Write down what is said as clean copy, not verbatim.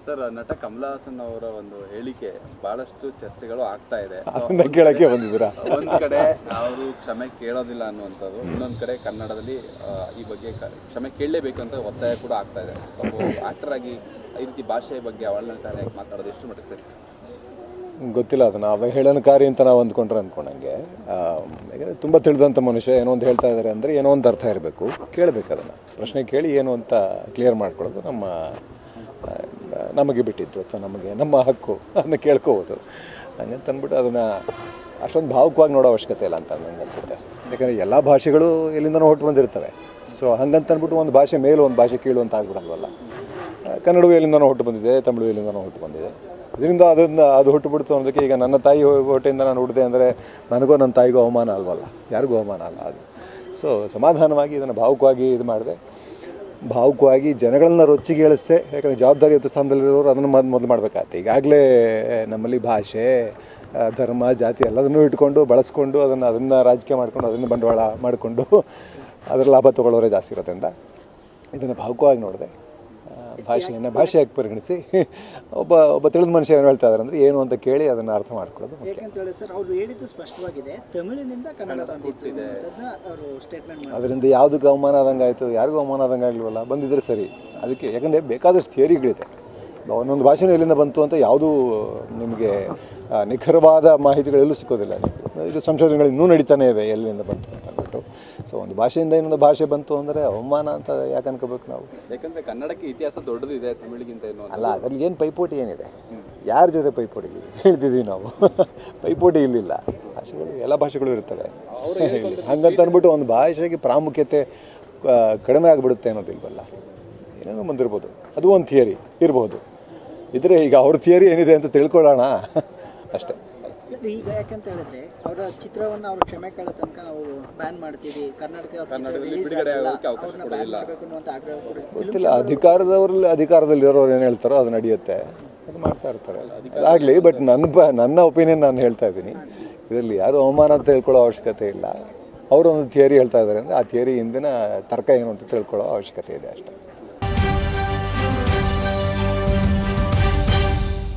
Sir, ನಟ ಕಮಲ ಹಾಸನ್ ಅವರ ಒಂದು ಹೇಳಿಕೆ ಬಹಳಷ್ಟು ಚರ್ಚೆಗಳು ಆಗ್ತಾ ಇದೆ. ಕೇಳಕ್ಕೆ ಬಂದಿದ್ದೀರಾ? ಒಂದ್ ಕಡೆ ಅವರು ಕ್ಷಮೆ ಕೇಳೋದಿಲ್ಲ ಅನ್ನುವಂಥದ್ದು, ಇನ್ನೊಂದ್ ಕಡೆ ಕನ್ನಡದಲ್ಲಿ ಈ ಬಗ್ಗೆ ಕ್ಷಮೆ ಕೇಳಲೇಬೇಕು ಅಂತ ಒತ್ತಾಯ ಕೂಡ ಆಗ್ತಾ ಇದೆ. ಆಕ್ಟರ್ ಆಗಿ ಈ ರೀತಿ ಭಾಷೆಯ ಬಗ್ಗೆ ಅವಹೇಳನಕಾರಿಯಾಗಿ ಮಾತಾಡೋದು ಎಷ್ಟು ಮಟ್ಟಿಗೆ ಸರಿ? ಗೊತ್ತಿಲ್ಲ, ಅದನ್ನು ಅವಹೇಳನಕಾರಿ ಅಂತ ನಾವು ಅಂದ್ಕೊಂಡ್ರೆ ಅಂದ್ಕೊಂಡಂಗೆ. ಯಾಕಂದರೆ ತುಂಬ ತಿಳಿದಂಥ ಮನುಷ್ಯ ಏನೋ ಒಂದು ಹೇಳ್ತಾ ಇದ್ದಾರೆ ಅಂದರೆ ಏನೋ ಒಂದು ಅರ್ಥ ಇರಬೇಕು. ಕೇಳಬೇಕು, ಅದನ್ನು ಪ್ರಶ್ನೆ ಕೇಳಿ ಏನು ಅಂತ ಕ್ಲಿಯರ್ ಮಾಡ್ಕೊಳ್ಳೋದು ನಮಗೆ ಬಿಟ್ಟಿದ್ದು, ಅಥವಾ ನಮ್ಮ ಹಕ್ಕು, ಅದನ್ನು ಕೇಳ್ಕೋಬೋದು. ಹಂಗಂತ ಅಂದ್ಬಿಟ್ಟು ಅದನ್ನು ಅಷ್ಟೊಂದು ಭಾವುಕವಾಗಿ ನೋಡೋ ಅವಶ್ಯಕತೆ ಇಲ್ಲ ಅಂತ ನನಗೆ ಅನಿಸುತ್ತೆ. ಯಾಕಂದರೆ ಎಲ್ಲ ಭಾಷೆಗಳು ಎಲ್ಲಿಂದನೂ ಹೊಟ್ಟು ಬಂದಿರ್ತವೆ. ಸೊ ಹಂಗಂತ ಅಂದ್ಬಿಟ್ಟು ಒಂದು ಭಾಷೆ ಮೇಲೂ ಒಂದು ಭಾಷೆ ಕೀಳು ಅಂತ ಆಗ್ಬಿಡಲ್ವಲ್ಲ. ಕನ್ನಡವೂ ಎಲ್ಲಿಂದನೂ ಹೊಟ್ಟು ಬಂದಿದೆ, ತಮಿಳು ಎಲ್ಲಿಂದನೂ ಹೊಟ್ಟು ಬಂದಿದೆ. ಇದರಿಂದ ಅದು ಹುಟ್ಟು ಬಿಡ್ತು ಅನ್ನೋದಕ್ಕೆ, ಈಗ ನನ್ನ ತಾಯಿ ಹೊಟ್ಟೆಯಿಂದ ನಾನು ಹುಟ್ಟಿದೆ ಅಂದರೆ ನನಗೋ ನನ್ನ ತಾಯಿಗೂ ಅವಮಾನ ಅಲ್ವಲ್ಲ, ಯಾರಿಗೂ ಅವಮಾನ ಅಲ್ಲ ಅದು. ಸೊ ಸಮಾಧಾನವಾಗಿ ಇದನ್ನು ಭಾವುಕವಾಗಿ ಇದು ಮಾಡಿದೆ, ಭಾವುಕವಾಗಿ ಜನಗಳನ್ನ ರೊಚ್ಚಿಗೆ ಏಳಿಸ್ದೆ. ಯಾಕಂದರೆ ಜವಾಬ್ದಾರಿಯುತ ಸ್ಥಾನದಲ್ಲಿರೋರು ಅದನ್ನು ಮೊದಲು ಮಾಡಬೇಕಾಗತ್ತೆ. ಈಗಾಗಲೇ ನಮ್ಮಲ್ಲಿ ಭಾಷೆ, ಧರ್ಮ, ಜಾತಿ ಎಲ್ಲದನ್ನೂ ಇಟ್ಕೊಂಡು ಬಳಸ್ಕೊಂಡು ಅದನ್ನು ರಾಜಕೀಯ ಮಾಡ್ಕೊಂಡು ಅದನ್ನು ಬಂಡವಾಳ ಮಾಡಿಕೊಂಡು ಅದರ ಲಾಭ ತೊಗೊಳ್ಳೋರೇ ಜಾಸ್ತಿ ಇರೋದ್ರಿಂದ ಇದನ್ನು ಭಾವುಕವಾಗಿ ನೋಡಿದೆ. ಭಾಷೆಯನ್ನು ಭಾಷೆಯಾಗಿ ಪರಿಗಣಿಸಿ ಒಬ್ಬ ತಿಳಿದ ಮನುಷ್ಯ ಏನು ಹೇಳ್ತಾ ಇದ್ದಾರೆ ಅಂದರೆ ಏನು ಅಂತ ಕೇಳಿ ಅದನ್ನು ಅರ್ಥ ಮಾಡ್ಕೊಳ್ಳೋದು. ಯಾಕೆಂತೇಳಿ ಸರ್, ಅವರು ಹೇಳಿದ್ದು ಸ್ಪಷ್ಟವಾಗಿದೆ, ತಮಿಳಿನಿಂದ ಕನ್ನಡ ಬಂದಿದೆ, ಅವರು ಸ್ಟೇಟ್ಮೆಂಟ್ ಅದರಿಂದ ಯಾವುದಕ್ಕೆ ಅವಮಾನ ಆದಂಗೆ ಆಯಿತು? ಯಾರಿಗೂ ಅವಮಾನ ಆದಂಗೆ ಆಗಲಿವಲ್ಲ. ಬಂದಿದ್ದರೆ ಸರಿ. ಅದಕ್ಕೆ ಯಾಕಂದರೆ ಬೇಕಾದಷ್ಟು ಥಿಯರಿಗಳಿದೆ. ಒಂದೊಂದು ಭಾಷೆನೂ ಎಲ್ಲಿಂದ ಬಂತು ಅಂತ ಯಾವುದೂ ನಿಮಗೆ ನಿಖರವಾದ ಮಾಹಿತಿಗಳೆಲ್ಲೂ ಸಿಕ್ಕೋದಿಲ್ಲ. ಇದು ಸಂಶೋಧನೆಗಳು ಇನ್ನೂ ನಡೀತಾನೆ ಇವೆ, ಎಲ್ಲಿಂದ ಬಂತು ಅಂತ ಅಂದ್ಬಿಟ್ಟು. ಸೊ ಒಂದು ಭಾಷೆಯಿಂದ ಇನ್ನೊಂದು ಭಾಷೆ ಬಂತು ಅಂದರೆ ಅವಮಾನ ಅಂತ ಯಾಕೆ ಅನ್ಕೋಬೇಕು ನಾವು? ಯಾಕಂದರೆ ಕನ್ನಡಕ್ಕೆ ಇತಿಹಾಸ ದೊಡ್ಡದಿದೆ ತಮಿಳಿಗಿಂತ ಏನೋ ಅಲ್ಲ. ಅದರಲ್ಲಿ ಏನು ಪೈಪೋಟಿ ಏನಿದೆ? ಯಾರ ಜೊತೆ ಪೈಪೋಟಿ ಹೇಳ್ತಿದ್ವಿ ನಾವು? ಪೈಪೋಟಿ ಇಲ್ಲಿಲ್ಲ. ಭಾಷೆಗಳು ಎಲ್ಲ ಭಾಷೆಗಳು ಇರ್ತವೆ. ಹಂಗಂತ ಅಂದ್ಬಿಟ್ಟು ಒಂದು ಭಾಷೆಗೆ ಪ್ರಾಮುಖ್ಯತೆ ಕಡಿಮೆ ಆಗಿಬಿಡುತ್ತೆ ಅನ್ನೋದಿಲ್ವಲ್ಲ. ಏನೇನೋ ಬಂದಿರ್ಬೋದು, ಅದು ಒಂದು ಥಿಯರಿ ಇರ್ಬೋದು. ಇದ್ರೆ ಈಗ ಅವ್ರ ಥಿಯರಿ ಏನಿದೆ ಅಂತ ತಿಳ್ಕೊಳ್ಳೋಣ ಅಷ್ಟೇ. ಸರ್, ಈಗ ಯಾಕಂತ ಹೇಳಿದ್ರೆ ಅವರ ಚಿತ್ರವನ್ನು ಅವರು ಕ್ಷಮೆ ಕೇಳೋ ತನಕ ನಾವು ಬ್ಯಾನ್ ಮಾಡ್ತೀವಿ, ಕನ್ನಡದಲ್ಲಿ ಬಿಡುಗಡೆ ಆಗೋಕ್ಕೆ ಅವಕಾಶ ಕೊಡೋದಿಲ್ಲ ಅನ್ನುವಂಥ ಆಗ್ರಹ ಕೂಡ ಗೊತ್ತಿಲ್ಲ. ಅಧಿಕಾರದಲ್ಲಿರೋರು ಏನು ಹೇಳ್ತಾರೋ ಅದು ನಡೆಯುತ್ತೆ, ಅದು ಮಾಡ್ತಾ ಇರ್ತಾರೆ. ಅದಾಗಲಿ. ಬಟ್ ನನ್ನ ಒಪಿನಿಯನ್ ನಾನು ಹೇಳ್ತಾ ಇದ್ದೀನಿ. ಇದರಲ್ಲಿ ಯಾರು ಅವಮಾನ ಅಂತ ತಿಳ್ಕೊಳ್ಳೋ ಅವಶ್ಯಕತೆ ಇಲ್ಲ. ಅವರೊಂದು ಥಿಯರಿ ಹೇಳ್ತಾ ಇದ್ದಾರೆ ಅಂದರೆ ಆ ಥಿಯರಿ ಹಿಂದಿನ ತರ್ಕ ಏನು ಅಂತ ತಿಳ್ಕೊಳ್ಳೋ ಅವಶ್ಯಕತೆ ಇದೆ ಅಷ್ಟೇ.